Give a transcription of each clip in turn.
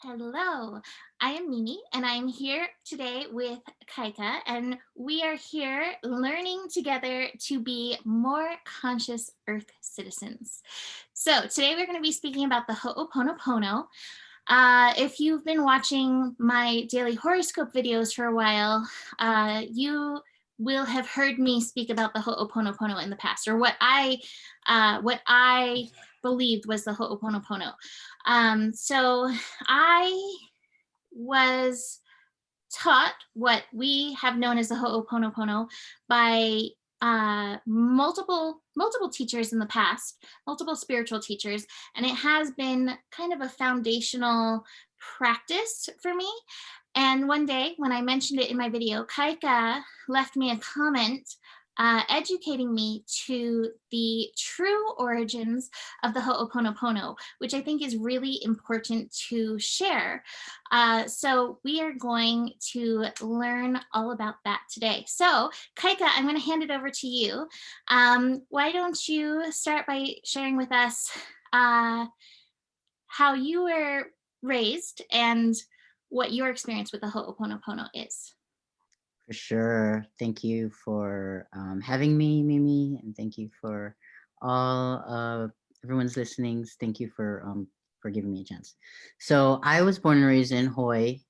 Hello, I am Mimi, and I'm here today with Kaika, and we are here learning together to be more conscious Earth citizens. So, today we're going to be speaking about the Ho'oponopono. If you've been watching my daily horoscope videos for a while, you will have heard me speak about the Ho'oponopono in the past, or what I believed was the Ho'oponopono. So I was taught what we have known as the Ho'oponopono by multiple teachers in the past, multiple spiritual teachers, and it has been kind of a foundational practice for me. And one day when I mentioned it in my video, Kaika left me a comment educating me to the true origins of the Ho'oponopono, which I think is really important to share. So we are going to learn all about that today. So Kaika, I'm going to hand it over to you. Why don't you start by sharing with us uh, how you were raised and what your experience with the Ho'oponopono is? For sure. Thank you for having me, Mimi, and thank you for all everyone's listening. Thank you for giving me a chance. So I was born and raised in Hawaii.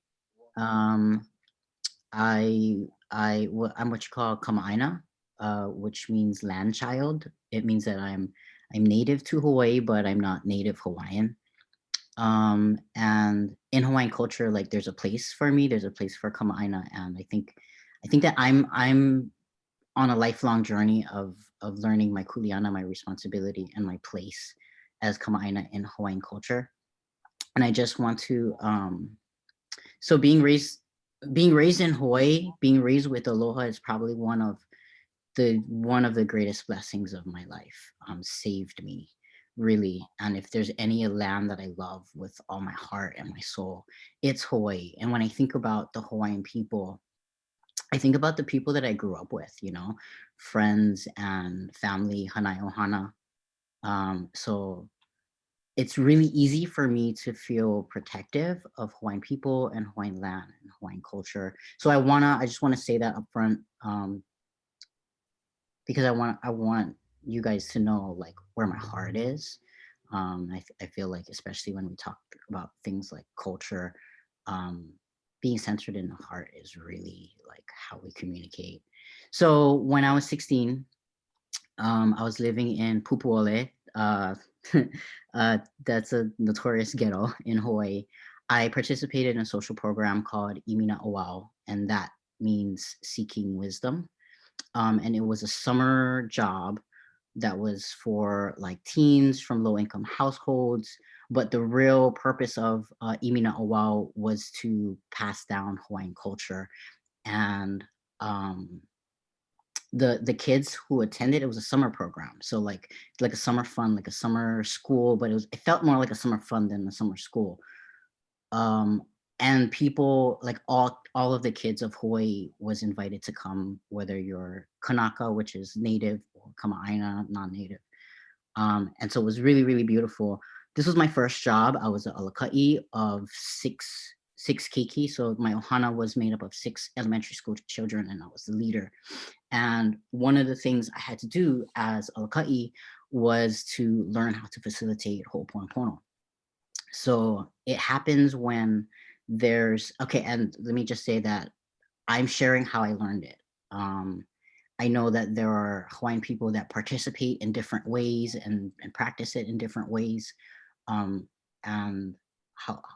Um, I'm what you call Kama'aina, which means land child. It means that I'm native to Hawaii, but I'm not native Hawaiian. And in Hawaiian culture, like there's a place for me. There's a place for Kama'aina, and I think that I'm on a lifelong journey of learning my kuleana, my responsibility, and my place as Kama'aina in Hawaiian culture. And I just want to so being raised in Hawaii, being raised with aloha is probably one of the greatest blessings of my life. Saved me really. And if there's any land that I love with all my heart and my soul, it's Hawaii. And when I think about the Hawaiian people, I think about the people that I grew up with, friends and family, Hanai Ohana. So it's really easy for me to feel protective of Hawaiian people and Hawaiian land and Hawaiian culture. So I just wanna say that up front, because I want you guys to know like where my heart is. I feel like especially when we talk about things like culture, um, being centered in the heart is really like how we communicate. So when I was 16, I was living in Pupuole. That's a notorious ghetto in Hawaii. I participated in a social program called Imina Oao, and that means seeking wisdom. And it was a summer job that was for like teens from low income households. But the real purpose of Imina Oao was to pass down Hawaiian culture. And um, the kids who attended, it was a summer program. So like a summer fun, like a summer school, but it felt more like a summer fun than a summer school. um and people like all of the kids of Hawaii was invited to come, whether you're Kanaka, which is native, or Kama'aina, non-native. And so it was really, really beautiful. This was my first job. I was an alaka'i of six keiki. So my ohana was made up of six elementary school children, and I was the leader. And one of the things I had to do as alaka'i was to learn how to facilitate ho'oponopono. So it happens when there's okay, and let me just say that I'm sharing how I learned it. Um, I know that there are Hawaiian people that participate in different ways and practice it in different ways. Um, and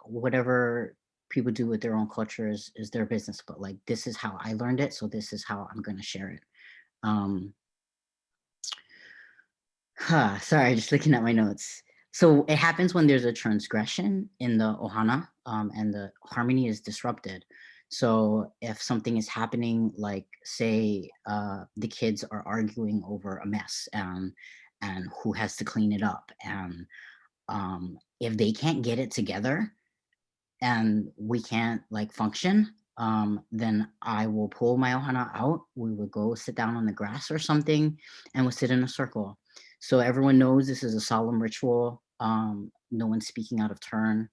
whatever people do with their own culture is their business. But like this is how I learned it, so this is how I'm gonna share it. Um, Sorry, just looking at my notes. So it happens when there's a transgression in the ohana, and the harmony is disrupted. So if something is happening, like say the kids are arguing over a mess, and who has to clean it up, and if they can't get it together and we can't like function, then I will pull my ohana out. We would go sit down on the grass or something, and we'll sit in a circle. So everyone knows this is a solemn ritual. No one's speaking out of turn.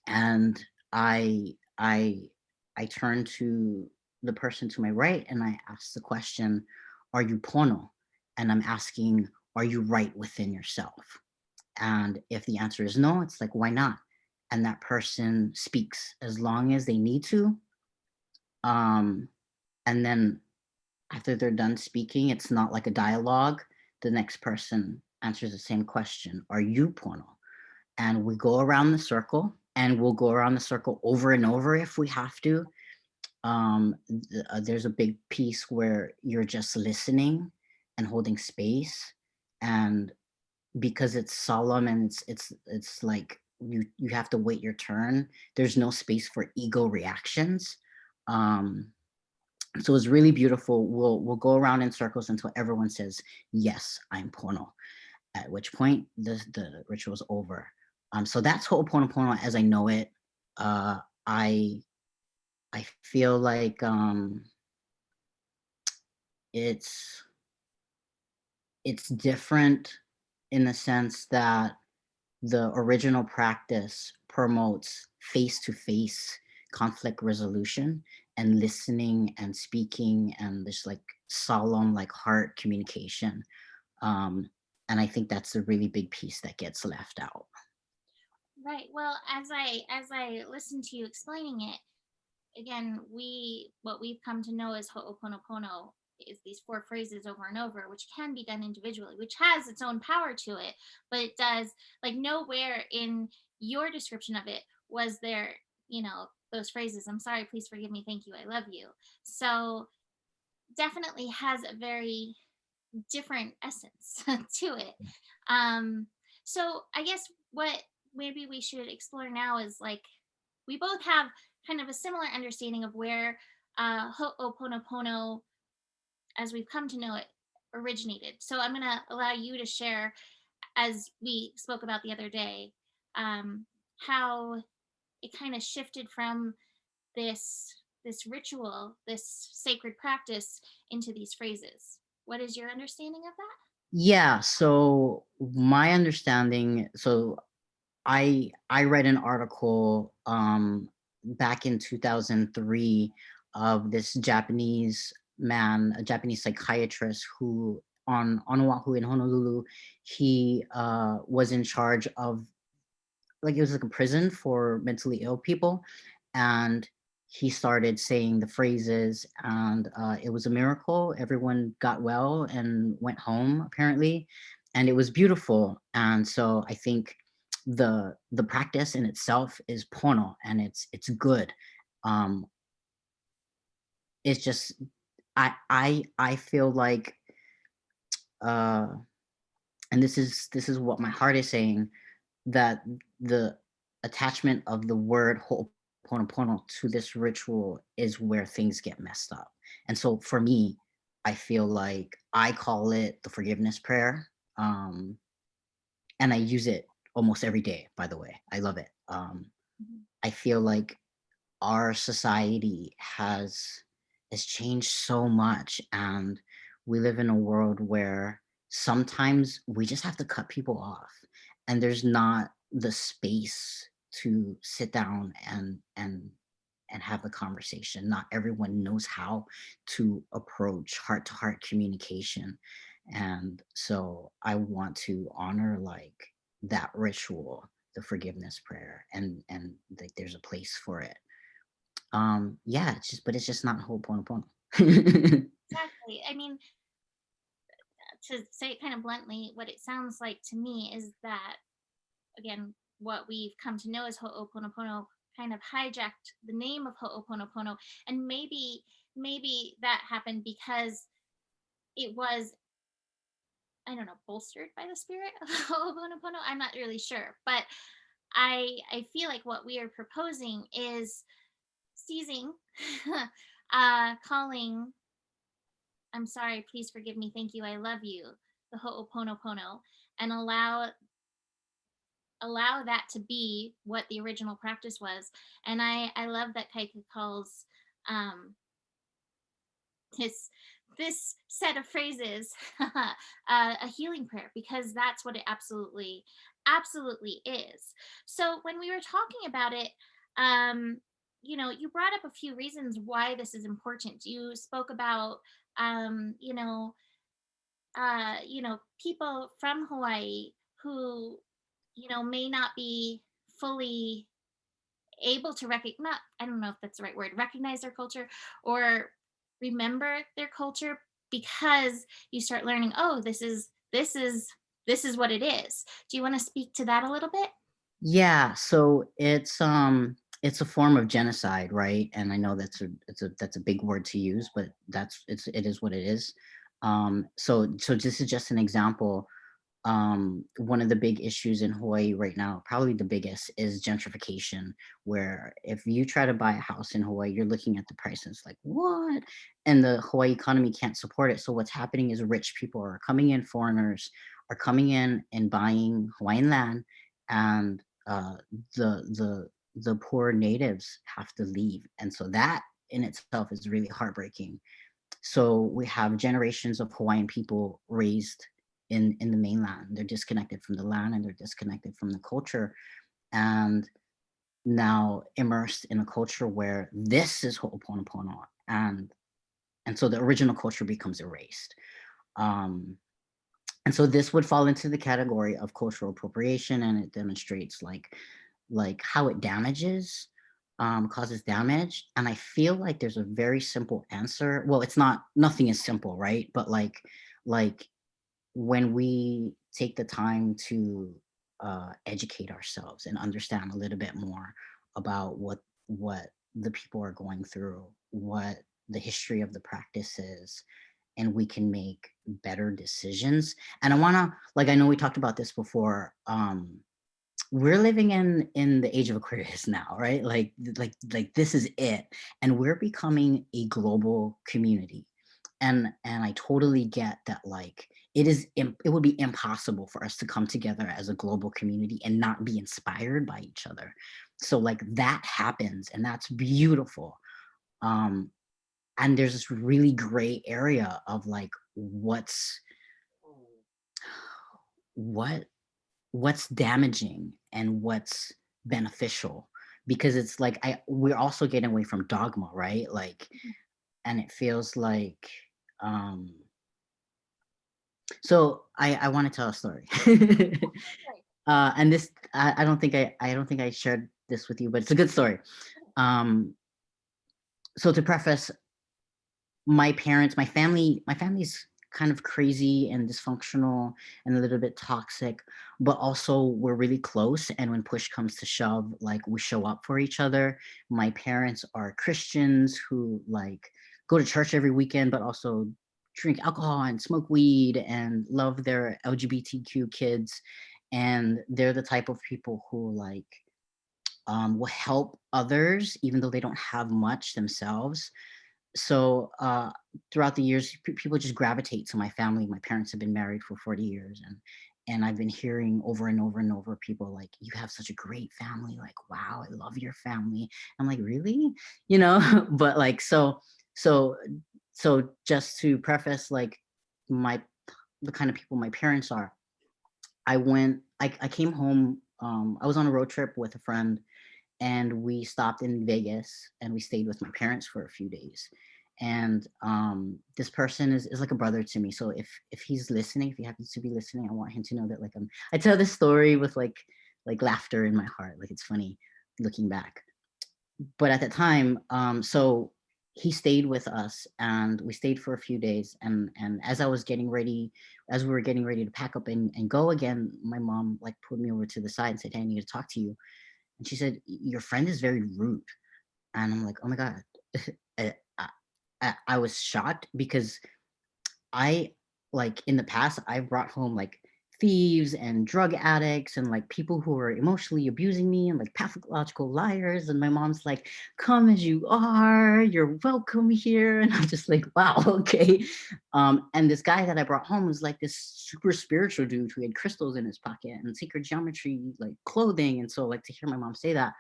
and I I turn to the person to my right and I ask the question, "Are you pono?" And I'm asking, "Are you right within yourself?" And if the answer is no, it's like, "Why not?" And that person speaks as long as they need to. Um, and then after they're done speaking, it's not like a dialogue. The next person answers the same question, "Are you pono?" And we go around the circle and we'll go around the circle over and over if we have to. There's a big piece where you're just listening and holding space, and because it's solemn and it's like you have to wait your turn. There's no space for ego reactions. Um, so it's really beautiful. We'll go around in circles until everyone says yes, I'm Pono. At which point the ritual's over. So that's Ho'oponopono as I know it. Uh, I I feel like it's it's different in the sense that the original practice promotes face-to-face conflict resolution and listening and speaking and this like solemn like heart communication. Um, and I think that's a really big piece that gets left out. Right. Well, as I listen to you explaining it, again, what we've come to know as Ho'oponopono is these four phrases over and over, which can be done individually, which has its own power to it, but it does, like, nowhere in your description of it was there, those phrases. I'm sorry, please forgive me, thank you, I love you. So definitely has a very different essence to it. Um, so I guess what maybe we should explore now is, like, we both have kind of a similar understanding of where Ho'oponopono, as we've come to know it, originated. So I'm going to allow you to share, as we spoke about the other day, how it kind of shifted from this ritual, this sacred practice, into these phrases. What is your understanding of that? Yeah, so my understanding, so I read an article back in 2003 of this Japanese man, a Japanese psychiatrist who on Oahu in Honolulu, he was in charge of like it was like a prison for mentally ill people, and he started saying the phrases, and it was a miracle. Everyone got well and went home apparently, and it was beautiful. And so I think the practice in itself is pono, and it's good. Um, it's just I feel like uh, and this is what my heart is saying, that the attachment of the word Ho'oponopono to this ritual is where things get messed up. And so for me, I feel like I call it the forgiveness prayer. Um, and I use it almost every day, by the way. I love it. Mhm. I feel like our society has changed so much, and we live in a world where sometimes we just have to cut people off, and there's not the space to sit down and have the conversation. Not everyone knows how to approach heart to heart communication, and so I want to honor like that ritual, the forgiveness prayer, and like there's a place for it. Yeah, it's just not Ho'oponopono. Exactly. I mean, to say it kind of bluntly, what it sounds like to me is that, again, what we've come to know as Ho'oponopono kind of hijacked the name of Ho'oponopono, and maybe that happened because it was, I don't know, bolstered by the spirit of Ho'oponopono. I'm not really sure, but I feel like what we are proposing is seizing, calling, I'm sorry, please forgive me, thank you, I love you, the Ho'oponopono, and allow that to be what the original practice was. And I love that Kaika calls um this this set of phrases a healing prayer, because that's what it absolutely absolutely is. So when we were talking about it, um, you brought up a few reasons why this is important. You spoke about, um, you know, people from Hawaii who, may not be fully able to not, I don't know if that's the right word, recognize their culture or remember their culture, because you start learning, oh, this is what it is. Do you want to speak to that a little bit? Yeah, so it's a form of genocide, right? And I know that's a big word to use, but it is what it is. So this is just an example. One of the big issues in Hawaii right now, probably the biggest, is gentrification, where if you try to buy a house in Hawaii, you're looking at the price and it's like, what? And the Hawaii economy can't support it. So what's happening is rich people are coming in, foreigners are coming in and buying Hawaiian land, and the poor natives have to leave. And so that in itself is really heartbreaking. So we have generations of Hawaiian people raised in the mainland. They're disconnected from the land and they're disconnected from the culture, and now immersed in a culture where this is Ho'oponopono, and so the original culture becomes erased. Um, and so this would fall into the category of cultural appropriation, and it demonstrates like how it damages, causes damage. And I feel like there's a very simple answer. Well, it's not, nothing is simple, right? But like when we take the time to educate ourselves and understand a little bit more about what the people are going through, what the history of the practice is, and we can make better decisions. And I want to, like, I know we talked about this before. We're living in the age of Aquarius now, right? Like this is it, and we're becoming a global community. And I totally get that, like, it would be impossible for us to come together as a global community and not be inspired by each other. So like that happens, and that's beautiful. Um, and there's this really gray area of like what what's damaging and what's beneficial, because it's like we're also getting away from dogma, right? Like, and it feels like, um so I want to tell a story. Right. And this, I don't think I shared this with you, but it's a good story. um so to preface, my family's kind of crazy and dysfunctional and a little bit toxic, but also we're really close, and when push comes to shove, like, we show up for each other. My parents are Christians who like go to church every weekend, but also drink alcohol and smoke weed and love their LGBTQ kids. And they're the type of people who like, will help others even though they don't have much themselves. So throughout the years, people just gravitate to my family. My parents have been married for 40 years, and I've been hearing over and over and over people like, you have such a great family, like, wow, I love your family. I'm like, really? But like, so so just to preface, like, my the kind of people my parents are, I came home. I was on a road trip with a friend, and we stopped in Vegas and we stayed with my parents for a few days. And this person is like a brother to me. So if he's listening, if he happens to be listening, I want him to know that, like, I tell this story with like laughter in my heart. Like, it's funny looking back. But at the time, so he stayed with us and we stayed for a few days. And as we were getting ready to pack up and go again, my mom like pulled me over to the side and said, "Hey, I need to talk to you." And she said, "Your friend is very rude." And I'm like, "Oh my God." I, I was shocked because I, like, in the past, I've brought home like thieves and drug addicts and like people who are emotionally abusing me and like pathological liars. And my mom's like, "Come as you are, you're welcome here." And I'm just like, wow, okay. And this guy that I brought home was like this super spiritual dude who had crystals in his pocket and sacred geometry like clothing. And so like to hear my mom say that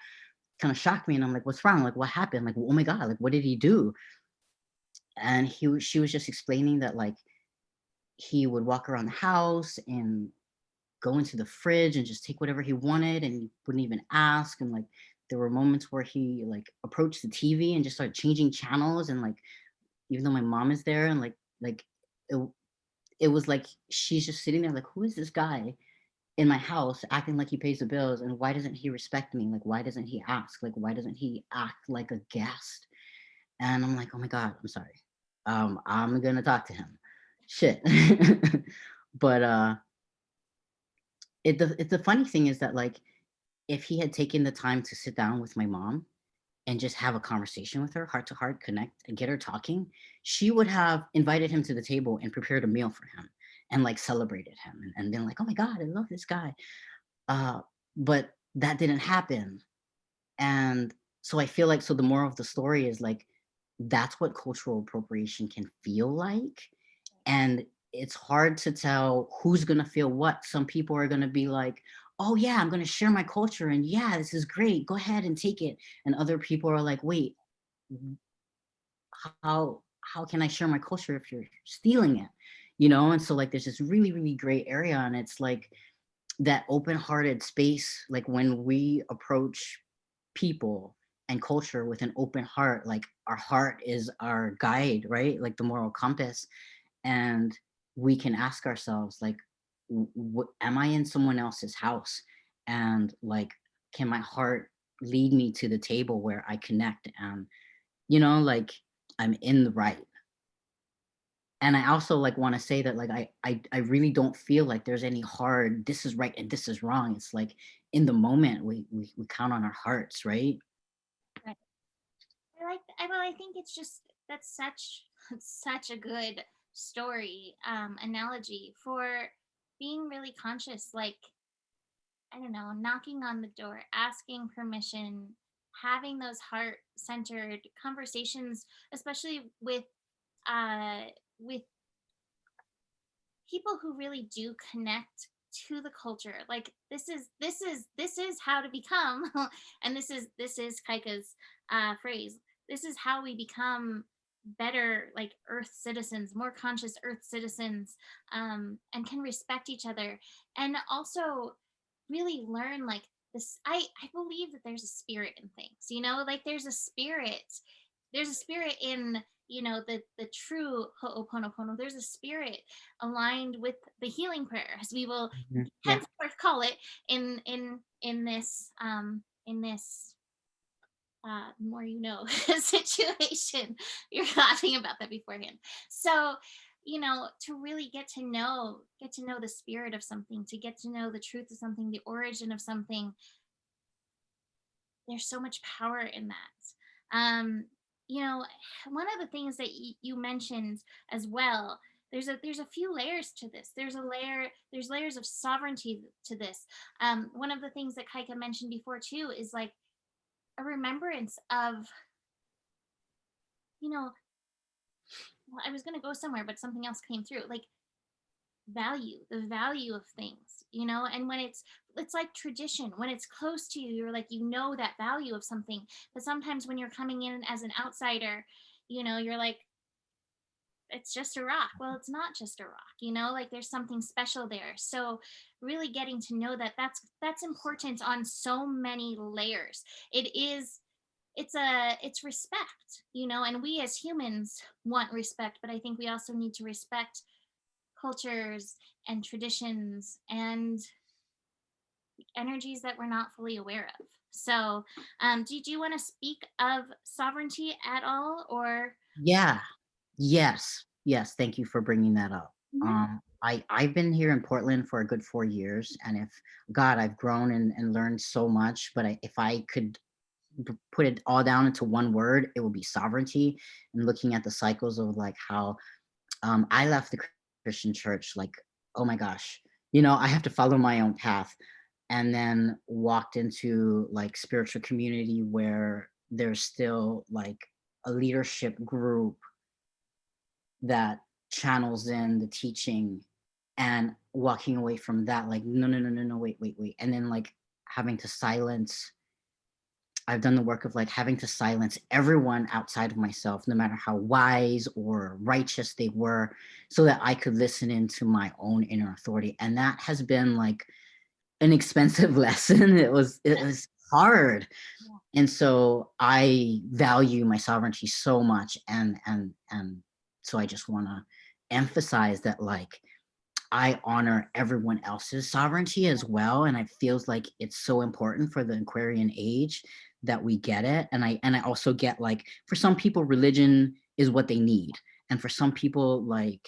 kind of shocked me. And I'm like, "What's wrong? Like, what happened? Like, oh my God, like, what did he do?" And she was just explaining that, like, he would walk around the house in go into the fridge and just take whatever he wanted, and he wouldn't even ask. And like there were moments where he like approached the TV and just started changing channels, and like even though my mom is there, and like it, it was like she's just sitting there like, who is this guy in my house acting like he pays the bills, and why doesn't he respect me? Like why doesn't he ask? Like why doesn't he act like a guest? And I'm like, oh my god, I'm sorry. I'm gonna talk to him. Shit. But the funny thing is that like if he had taken the time to sit down with my mom and just have a conversation with her, heart to heart, connect and get her talking, she would have invited him to the table and prepared a meal for him and like celebrated him, and been like, oh my god, I love this guy. Uh, but that didn't happen. And so I feel like, so the moral of the story is like that's what cultural appropriation can feel like. And it's hard to tell who's going to feel what. Some people are going to be like, oh yeah, I'm going to share my culture, and yeah, this is great, go ahead and take it. And other people are like, wait, how can I share my culture if you're stealing it? And so like there's this really really gray area, and it's like that open-hearted space, like when we approach people and culture with an open heart, like our heart is our guide, right? Like the moral compass. And we can ask ourselves like, what am I in someone else's house? And like, can my heart lead me to the table where I connect, and like I'm in the right. And I also like want to say that like I really don't feel like there's any hard this is right and this is wrong. It's like in the moment we count on our hearts, right? Right. I think it's just that's such such a good story, analogy for being really conscious, like, I don't know, knocking on the door, asking permission, having those heart centered conversations, especially uh with people who really do connect to the culture. Like this is how to become and this is Kaika's phrase. This is how we become better, like, earth citizens, more conscious earth citizens, and can respect each other, and also really learn, like, this. I believe that there's a spirit in things, like there's a spirit in, the true ho'oponopono. There's a spirit aligned with the healing prayer, as we will Mhm. Yeah. henceforth call it in this more situation. You're laughing about that beforehand. So, to really get to know the spirit of something, to get to know the truth of something, the origin of something, there's so much power in that. You know, one of the things that you mentioned as well, there's a few layers to this. There's layers of sovereignty to this. One of the things that Kaika mentioned before too is like a remembrance of, you know, well, I was going to go somewhere, but something else came through. Like the value of things, and when it's like tradition. When it's close to you, you're like, that value of something. But sometimes when you're coming in as an outsider, you're like, it's just a rock. Well, it's not just a rock, like there's something special there. So really getting to know that, that's important on so many layers. It's respect, and we as humans want respect, but I think we also need to respect cultures and traditions and energies that we're not fully aware of. So, did you want to speak of sovereignty at all, or? Yeah. Yes. Yes. Thank you for bringing that up. Mhm. I've been here in Portland for a good 4 years, and if God, I've grown and learned so much. But if I could put it all down into one word, it would be sovereignty. And looking at the cycles of like how I left the Christian church, like, oh my gosh, I have to follow my own path, and then walked into like spiritual community where there's still like a leadership group that channels in the teaching, and walking away from that like, no no no no no, wait wait wait, and then like having to silence I've done the work of like having to silence everyone outside of myself, no matter how wise or righteous they were, so that I could listen into my own inner authority. And that has been like an expensive lesson. It was hard. Yeah. And so I value my sovereignty so much. And so I just want to emphasize that like I honor everyone else's sovereignty as well, and it feels like it's so important for the Aquarian age that we get it. And I also get like for some people, religion is what they need, and for some people, like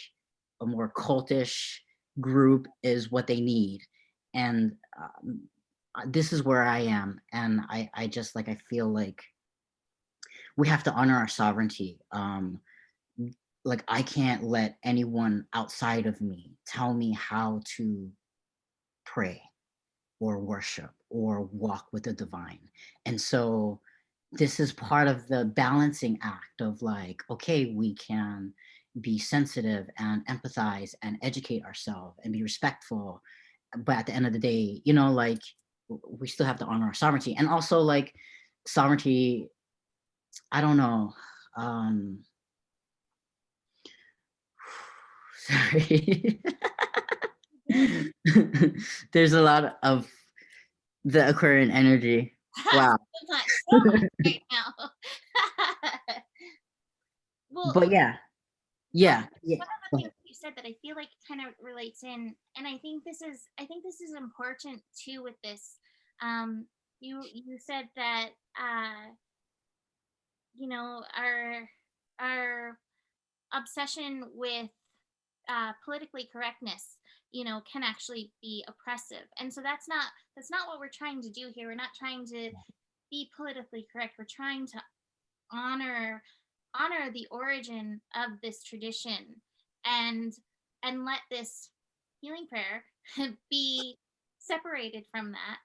a more cultish group is what they need. And this is where I am, and I just like I feel like we have to honor our sovereignty. Like I can't let anyone outside of me tell me how to pray or worship or walk with the divine. And so this is part of the balancing act of like, okay, we can be sensitive and empathize and educate ourselves and be respectful. But at the end of the day, like we still have to honor our sovereignty. And also like sovereignty, I don't know. Um Sorry. Good. There's a lot of the Aquarian energy. Wow. So much right now. Well, But yeah, one yeah, yeah. one of the Go things ahead. you said that I feel like kind of relates in, and I think this is important too with this. You said that our obsession with politically correctness, can actually be oppressive, and so that's not what we're trying to do here. We're not trying to be politically correct. We're trying to honor the origin of this tradition, and let this healing prayer be separated from that,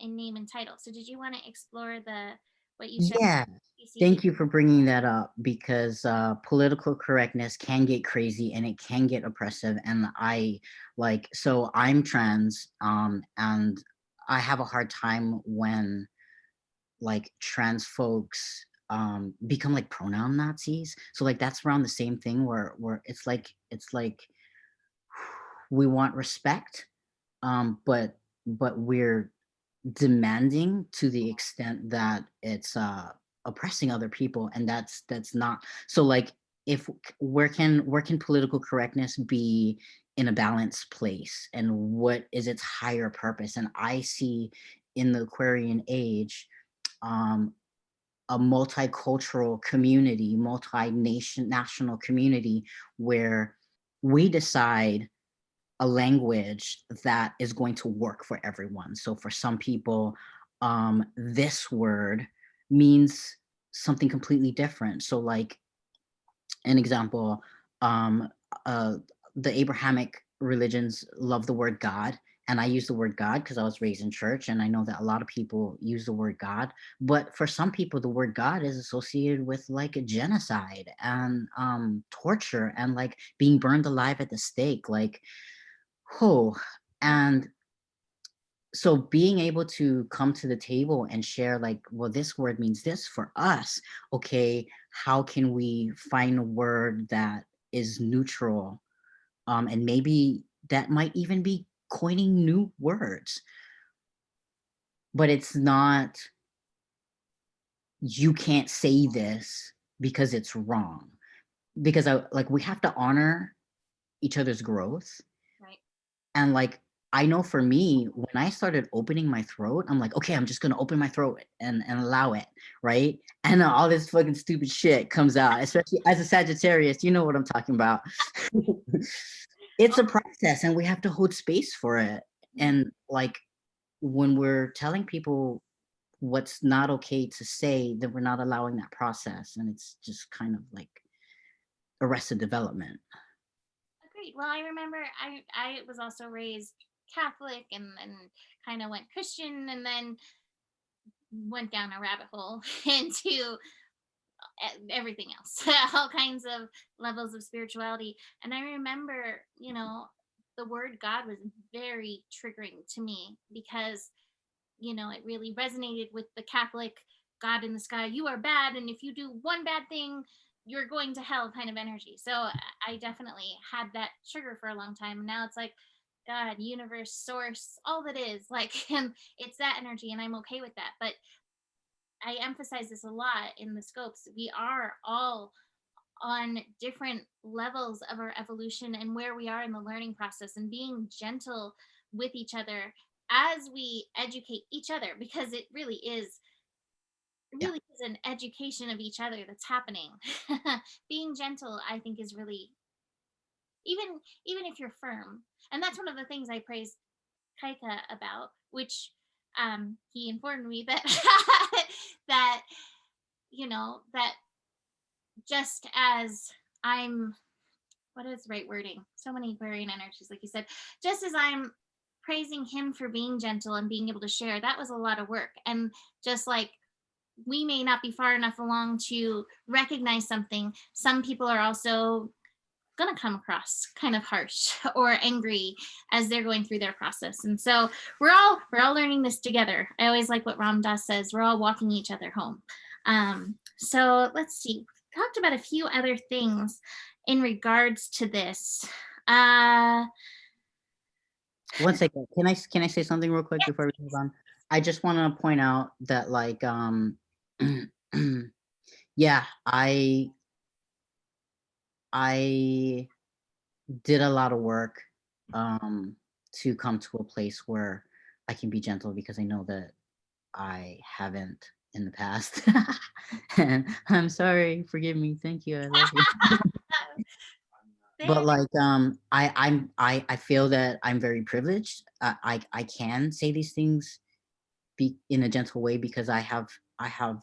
in name and title. So did you want to explore the what you said, Yeah. PCD? Thank you for bringing that up because political correctness can get crazy and it can get oppressive. And so I'm trans, and I have a hard time when like trans folks become like pronoun Nazis. So like that's around the same thing where it's like we want respect, but we're demanding to the extent that it's oppressing other people, and that's not so like if where can political correctness be in a balanced place, and what is its higher purpose? And I see in the Aquarian age um a multicultural community, multi-nation national community where we decide a language that is going to work for everyone. So for some people, this word means something completely different. So like an example, um, uh, the Abrahamic religions love the word God. And I use the word God because I was raised in church, and I know that a lot of people use the word God. But for some people, the word God is associated with like a genocide and torture and like being burned alive at the stake. Like, oh, and so being able to come to the table and share like, well, this word means this for us. Okay, how can we find a word that is neutral? And maybe that might even be coining new words, but it's not, you can't say this because it's wrong. Because we have to honor each other's growth. Right. And like, I know for me, when I started opening my throat, I'm like, okay, I'm just gonna open my throat and allow it, right? And all this fucking stupid shit comes out, especially as a Sagittarius. You know what I'm talking about. It's a process, and we have to hold space for it. Mhm. And like, when we're telling people what's not okay to say, then we're not allowing that process, and it's just kind of like arrested development. Agreed. Well, I remember I was also raised Catholic, and then kind of went Christian, and then went down a rabbit hole into everything else, all kinds of levels of spirituality. And I remember, the word God was very triggering to me because, it really resonated with the Catholic God in the sky, you are bad, and if you do one bad thing, you're going to hell kind of energy. So I definitely had that trigger for a long time. And now it's like, God, universe, source, all that is like, and it's that energy, and I'm okay with that. But I emphasize this a lot in the scopes. We are all on different levels of our evolution and where we are in the learning process, and being gentle with each other as we educate each other, because it Yeah. really is an education of each other that's happening. Being gentle, I think, is really, even if you're firm. And that's one of the things I praise Kaika about, which he informed me that that that just as I'm, what is the right wording? So many Aquarian energies, like you said, just as I'm praising him for being gentle and being able to share, that was a lot of work. And just like we may not be far enough along to recognize something, some people are also going to come across kind of harsh or angry as they're going through their process. And so we're all learning this together. I always like what Ram Dass says, we're all walking each other home. So let's see, we talked about a few other things in regards to this. One second. Can I say something real quick before we move on? I just want to point out that like yeah, I did a lot of work to come to a place where I can be gentle, because I know that I haven't in the past. And I'm sorry, forgive me. Thank you. I love you. But like I feel that I'm very privileged. I can say these things be in a gentle way, because I have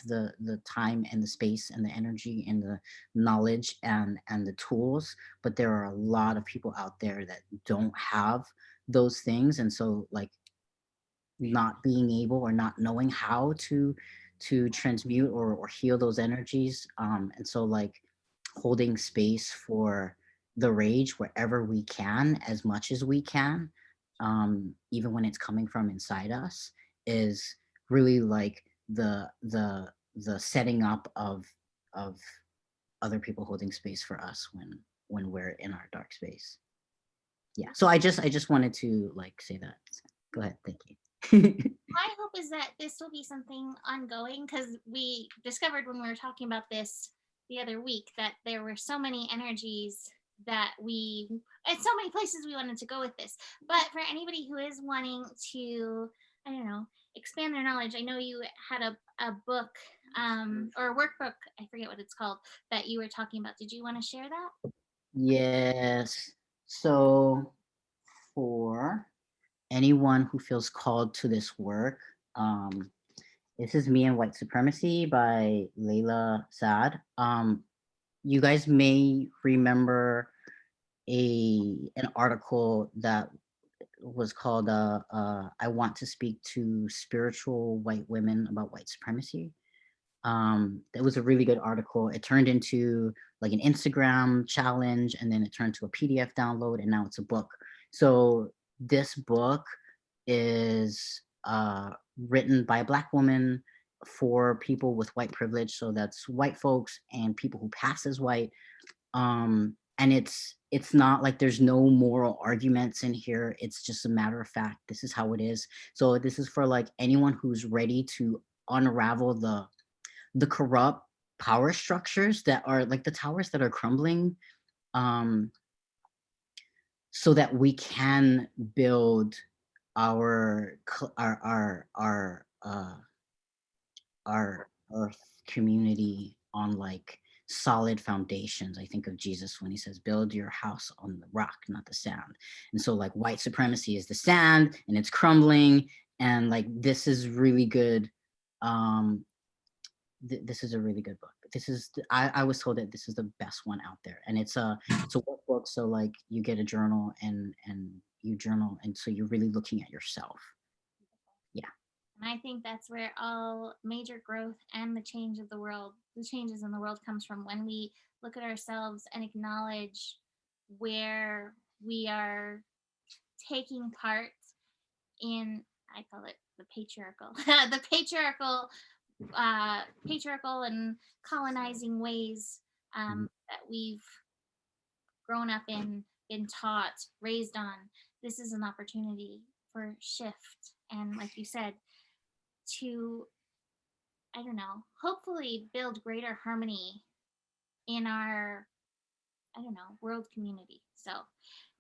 the time and the space and the energy and the knowledge and the tools. But there are a lot of people out there that don't have those things, and so like not being able or not knowing how to transmute or heal those energies. And so like holding space for the rage wherever we can, as much as we can, even when it's coming from inside us, is really like the setting up of other people holding space for us when we're in our dark space. Yeah. So I just wanted to like say that. Go ahead. Thank you. My hope is that this will be something ongoing, because we discovered when we were talking about this the other week that there were so many energies that and so many places we wanted to go with this. But for anybody who is wanting to, I don't know, expand their knowledge, I know you had a book or a workbook, I forget what it's called, that you were talking about. Did you want to share that? Yes. So for anyone who feels called to this work, this is Me and White Supremacy by Layla Saad. You guys may remember an article that was called I Want to Speak to Spiritual White Women About White Supremacy. That was a really good article. It turned into like an Instagram challenge, and then it turned to a PDF download, and now it's a book. So this book is written by a Black woman for people with white privilege. So that's white folks and people who pass as white. And it's not like there's no moral arguments in here. It's just a matter of fact. This is how it is. So this is for like anyone who's ready to unravel the corrupt power structures that are like the towers that are crumbling, um, so that we can build our our earth community on like solid foundations. I think of Jesus when he says, build your house on the rock, not the sand. And so like white supremacy is the sand and it's crumbling. And like this is really good. um this is a really good book. I was told that this is the best one out there, and it's a workbook. So like you get a journal and you journal, and so you're really looking at yourself. Yeah. And I think that's where all major growth and the changes in the world comes from, when we look at ourselves and acknowledge where we are taking part in, I call it the patriarchal, the patriarchal and colonizing ways Mhm. that we've grown up in, been taught, raised on. This is an opportunity for shift. And like you said, to, I don't know, hopefully build greater harmony in our, I don't know, world community. So,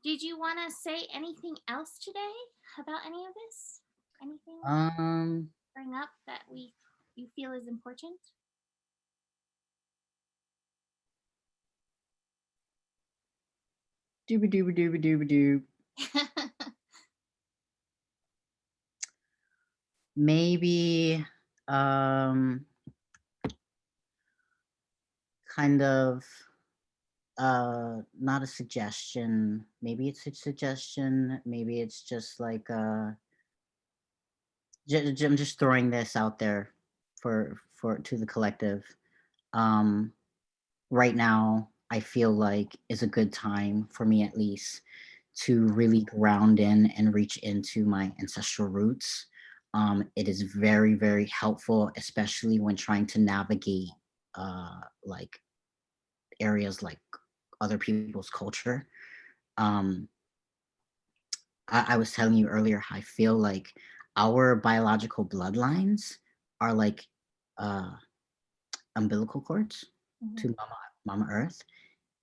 did you want to say anything else today about any of this? Anything Um, bring up that we you feel is important? dooba dooba dooba dooba doo. Maybe um kind of not a suggestion. Maybe it's a suggestion. Maybe it's just like I'm just throwing this out there for to the collective. Um right now I feel like is a good time for me at least to really ground in and reach into my ancestral roots. It is very, very helpful, especially when trying to navigate like areas like other people's culture. Um, I was telling you earlier how I feel like our biological bloodlines are like uh, umbilical cords Mhm. to Mama Earth,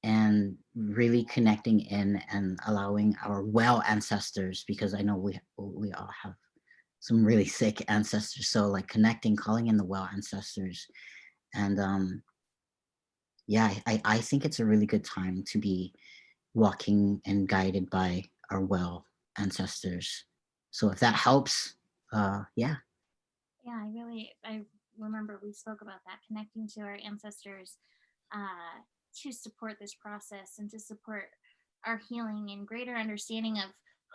and really connecting in and allowing our well ancestors, because I know we all have some really sick ancestors. So like connecting, calling in the well ancestors, and yeah, I think it's a really good time to be walking and guided by our well ancestors. So if that helps, yeah. Yeah, I remember we spoke about that, connecting to our ancestors to support this process and to support our healing and greater understanding of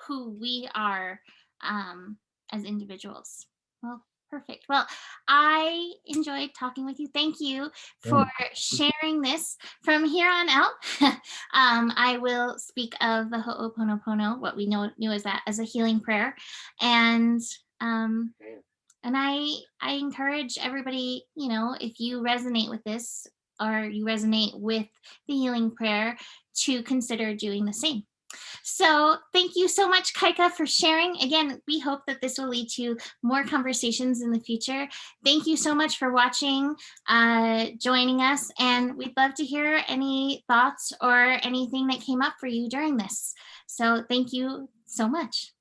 who we are um, as individuals. Well, perfect. Well, I enjoyed talking with you. Thank you for Boom. sharing this. From here on out, I will speak of the Ho'oponopono, what we knew as that as a healing prayer, and um, I encourage everybody, you know, if you resonate with this or you resonate with the healing prayer, to consider doing the same. So thank you so much, Kaika, for sharing. Again, we hope that this will lead to more conversations in the future. Thank you so much for watching, joining us, and we'd love to hear any thoughts or anything that came up for you during this. So thank you so much.